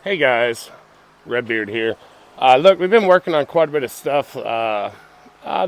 Hey guys, Redbeard here. Look, we've been working on quite a bit of stuff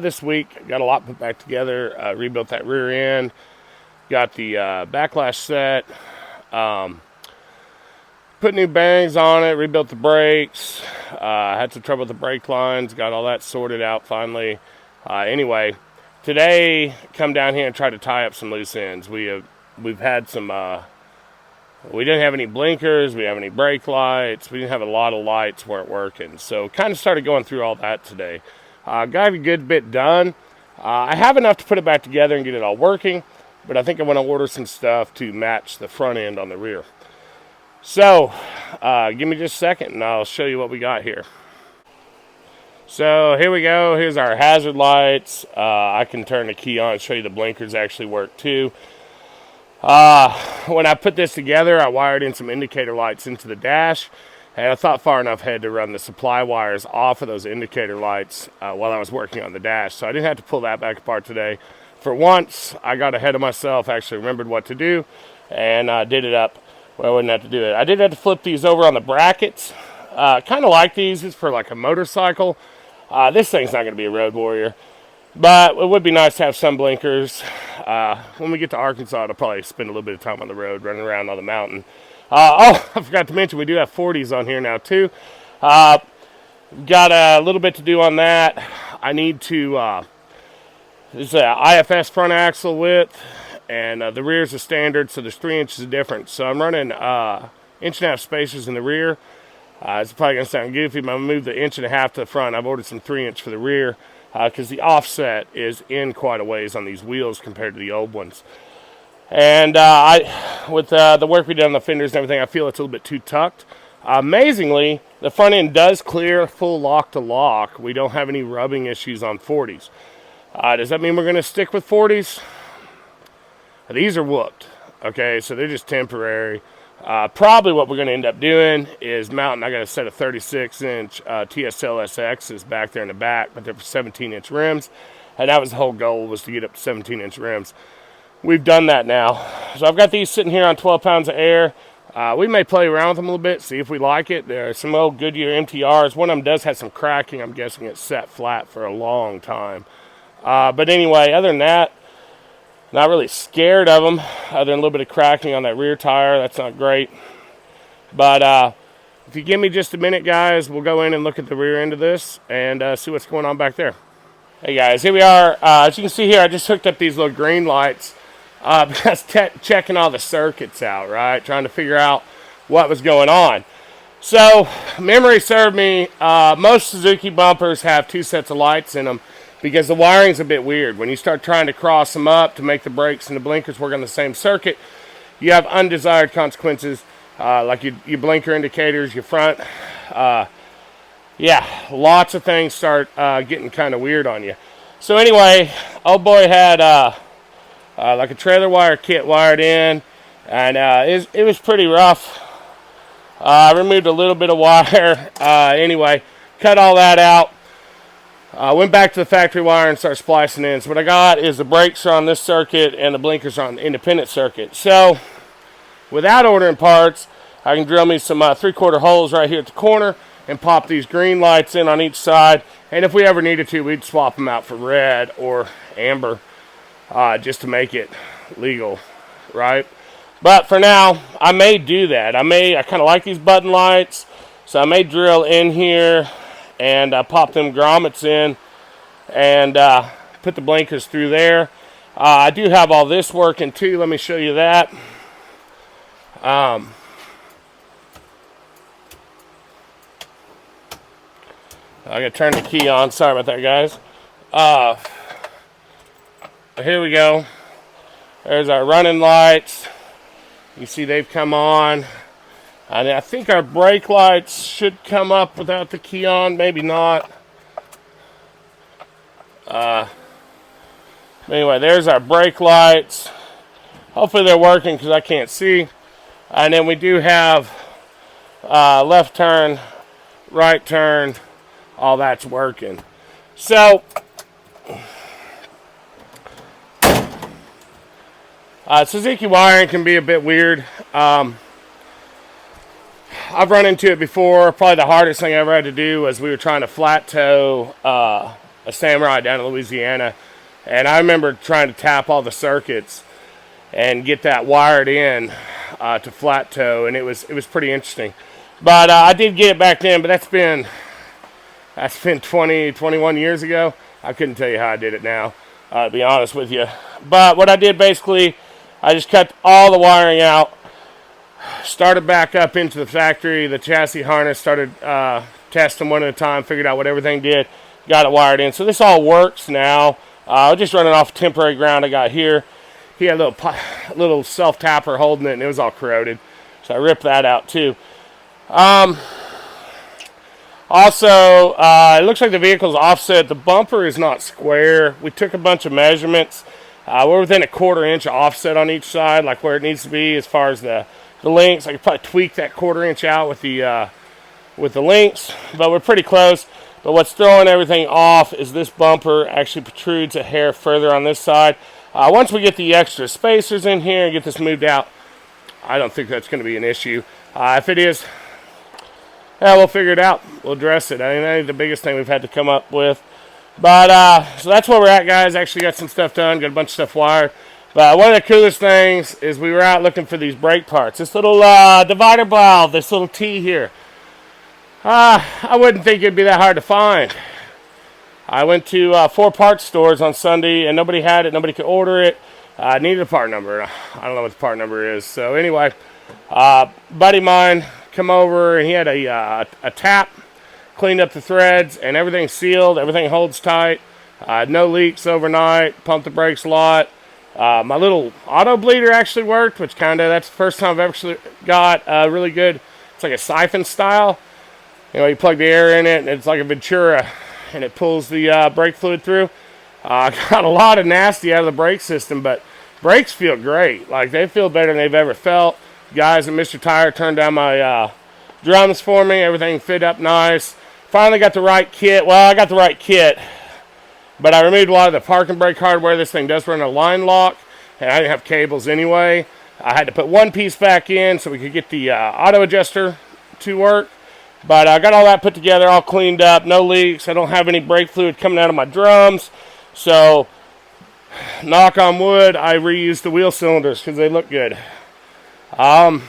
this week. Got a lot put back together. Rebuilt that rear end. Got the backlash set. Um, Put new bearings on it. Rebuilt the brakes. Had some trouble with the brake lines. Got all that sorted out finally. Anyway, today come down here and try to tie up some loose ends. We've had some. We didn't have any blinkers, we didn't have any brake lights, we didn't have a lot of lights weren't working. So kind of started going through all that today. Got a good bit done. I have enough to put it back together and get it all working, but I think I want to order some stuff to match the front end on the rear. So give me just a second and I'll show you what we got here. So here we go, here's our hazard lights. I can turn the key on and show you the blinkers actually work too. When I put this together, I wired in some indicator lights into the dash, and I thought far enough ahead to run the supply wires off of those indicator lights while I was working on the dash, so I didn't have to pull that back apart today. For once, I got ahead of myself, actually remembered what to do, and did it up where I wouldn't have to do it. I did have to flip these over on the brackets. Kind of like these. It's for like a motorcycle. This thing's not going to be a road warrior. But it would be nice to have some blinkers. When we get to Arkansas, I'll probably spend a little bit of time on the road, running around on the mountain. I forgot to mention, we do have 40s on here now, too. Got a little bit to do on that. I need to, this is an IFS front axle width, and the rear is a standard, so there's 3 inches of difference. So I'm running 1.5 inch spacers in the rear. It's probably going to sound goofy, but I'm going to move the 1.5 inch to the front. I've ordered some 3 inch for the rear, because the offset is in quite a ways on these wheels compared to the old ones. And with the work we did on the fenders and everything, I feel it's a little bit too tucked. Amazingly, the front end does clear full lock to lock. We don't have any rubbing issues on 40s. Does that mean we're going to stick with 40s? These are whooped. Okay, so they're just temporary. Probably what we're going to end up doing is mounting. I got a set of 36-inch TSL SXs back there in the back, but they're for 17-inch rims, and that was the whole goal, was to get up to 17-inch rims. We've done that now. So I've got these sitting here on 12 pounds of air. We may play around with them a little bit, see if we like it. There are some old Goodyear MTRs. One of them does have some cracking. I'm guessing it's set flat for a long time. But anyway, other than that, not really scared of them, other than a little bit of cracking on that rear tire. That's not great. But if you give me just a minute, guys, we'll go in and look at the rear end of this and see what's going on back there. Hey, guys, here we are. As you can see here, I just hooked up these little green lights because checking all the circuits out, right? Trying to figure out what was going on. So, memory served me, most Suzuki bumpers have 2 sets of lights in them, because the wiring's a bit weird. When you start trying to cross them up to make the brakes and the blinkers work on the same circuit, you have undesired consequences, like your blinker indicators, your front. Yeah, lots of things start getting kind of weird on you. So anyway, old boy had like a trailer wire kit wired in, and it was pretty rough. I removed a little bit of wire. Anyway, cut all that out. Went back to the factory wire and started splicing in. So what I got is the brakes are on this circuit and the blinkers are on the independent circuit. So without ordering parts, I can drill me some 3/4 holes right here at the corner and pop these green lights in on each side. And if we ever needed to, we'd swap them out for red or amber just to make it legal, right? But for now, I may do that. I kind of like these button lights, so I may drill in here and pop them grommets in and put the blinkers through there. I do have all this working too. Let me show you that. I gotta turn the key on. Sorry about that, guys. Here we go. There's our running lights. You see they've come on. And I think our brake lights should come up without the key on. Maybe not. Anyway, there's our brake lights. Hopefully they're working because I can't see. And then we do have left turn, right turn. All that's working. So, Suzuki wiring can be a bit weird. I've run into it before. Probably the hardest thing I ever had to do was we were trying to flat tow a Samurai down in Louisiana. And I remember trying to tap all the circuits and get that wired in to flat tow, and it was pretty interesting. But I did get it back then, but that's been 20, 21 years ago. I couldn't tell you how I did it now, to be honest with you. But what I did basically, I just cut all the wiring out, started back up into the factory, the chassis harness, started testing one at a time, figured out what everything did, got it wired in. So this all works now. I'll just run it off temporary ground I got here. He had a little self-tapper holding it, and it was all corroded. So I ripped that out too. Also, it looks like the vehicle's offset. The bumper is not square. We took a bunch of measurements. We're within a 1/4 inch offset on each side, like where it needs to be as far as the links. I could probably tweak that 1/4 inch out with the links, but we're pretty close. But what's throwing everything off is this bumper actually protrudes a hair further on this side. Once we get the extra spacers in here and get this moved out, I don't think that's going to be an issue. If it is, we'll figure it out. We'll address it. I mean, that ain't the biggest thing we've had to come up with. But, so that's where we're at, guys. Actually got some stuff done, got a bunch of stuff wired. But one of the coolest things is we were out looking for these brake parts. This little divider valve, this little T here. I wouldn't think it'd be that hard to find. I went to 4 parts stores on Sunday, and nobody had it. Nobody could order it. I needed a part number. I don't know what the part number is. So anyway, buddy of mine come over, and he had a tap, cleaned up the threads, and everything's sealed. Everything holds tight. No leaks overnight. Pumped the brakes a lot. My little auto bleeder actually worked, which that's the first time I've actually got really good. It's like a siphon style. You know, you plug the air in it, and it's like a Ventura, and it pulls the brake fluid through. Got a lot of nasty out of the brake system, but brakes feel great. Like, they feel better than they've ever felt. Guys at Mr. Tire turned down my drums for me. Everything fit up nice. Finally got the right kit. Well, I got the right kit, but I removed a lot of the parking brake hardware. This thing does run a line lock, and I didn't have cables anyway. I had to put one piece back in so we could get the auto adjuster to work. But I got all that put together, all cleaned up, no leaks. I don't have any brake fluid coming out of my drums. So, knock on wood, I reused the wheel cylinders because they look good. Haven't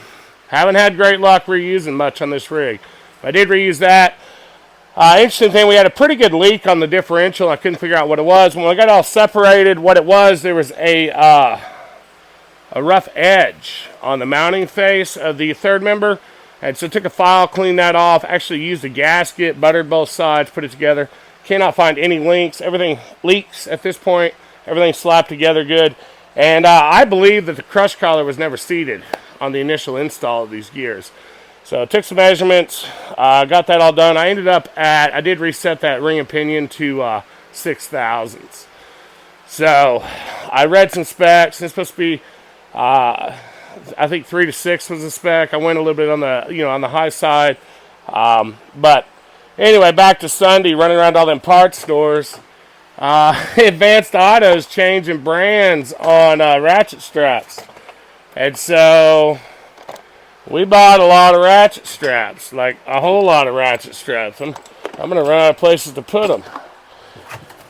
had great luck reusing much on this rig. I did reuse that. Interesting thing, we had a pretty good leak on the differential. I couldn't figure out what it was. When I got all separated, what it was, there was a rough edge on the mounting face of the third member. And so I took a file, cleaned that off, actually used a gasket, buttered both sides, put it together. Cannot find any links. Everything leaks at this point. Everything's slapped together good. And I believe that the crush collar was never seated on the initial install of these gears. So I took some measurements, got that all done. I ended up I did reset that ring and pinion to 6,000s. So I read some specs. It's supposed to be, I think 3 to 6 was the spec. I went a little bit on the high side. But anyway, back to Sunday, running around all them parts stores. Advanced Auto's changing brands on ratchet straps. And so we bought a lot of ratchet straps, like a whole lot of ratchet straps. I'm going to run out of places to put them.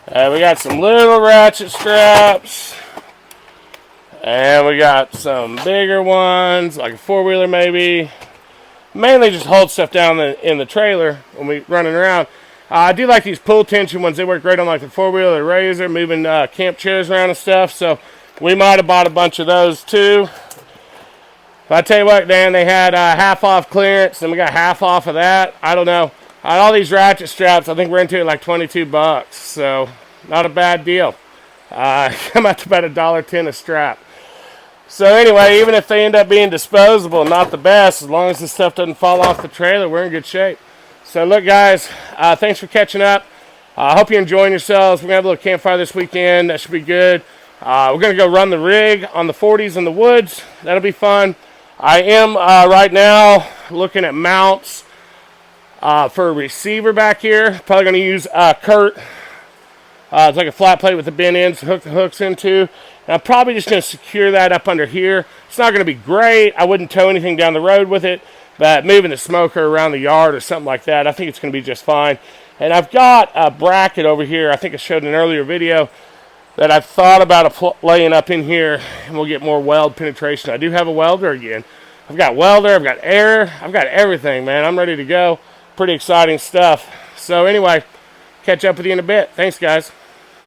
We got some little ratchet straps. And we got some bigger ones, like a 4-wheeler maybe. Mainly just hold stuff down in the trailer when we running around. I do like these pull tension ones. They work great on like the 4-wheeler, the Razor, moving camp chairs around and stuff. So we might have bought a bunch of those too. But I tell you what, Dan, they had half off clearance, and we got half off of that. I don't know. All these ratchet straps, I think we're into it like $22. So not a bad deal. Come out to about $1.10 a strap. So anyway, even if they end up being disposable, not the best, as long as the stuff doesn't fall off the trailer, we're in good shape. So look, guys, thanks for catching up. I hope you're enjoying yourselves. We're going to have a little campfire this weekend. That should be good. We're going to go run the rig on the 40s in the woods. That'll be fun. I am right now looking at mounts for a receiver back here. Probably going to use Kurt. It's like a flat plate with the bent ends to hook the hooks into. And I'm probably just going to secure that up under here. It's not going to be great. I wouldn't tow anything down the road with it. But moving the smoker around the yard or something like that, I think it's going to be just fine. And I've got a bracket over here, I think I showed in an earlier video, that I've thought about laying up in here, and we'll get more weld penetration. I do have a welder again. I've got welder, I've got air, I've got everything, man. I'm ready to go. Pretty exciting stuff. So anyway, catch up with you in a bit. Thanks, guys.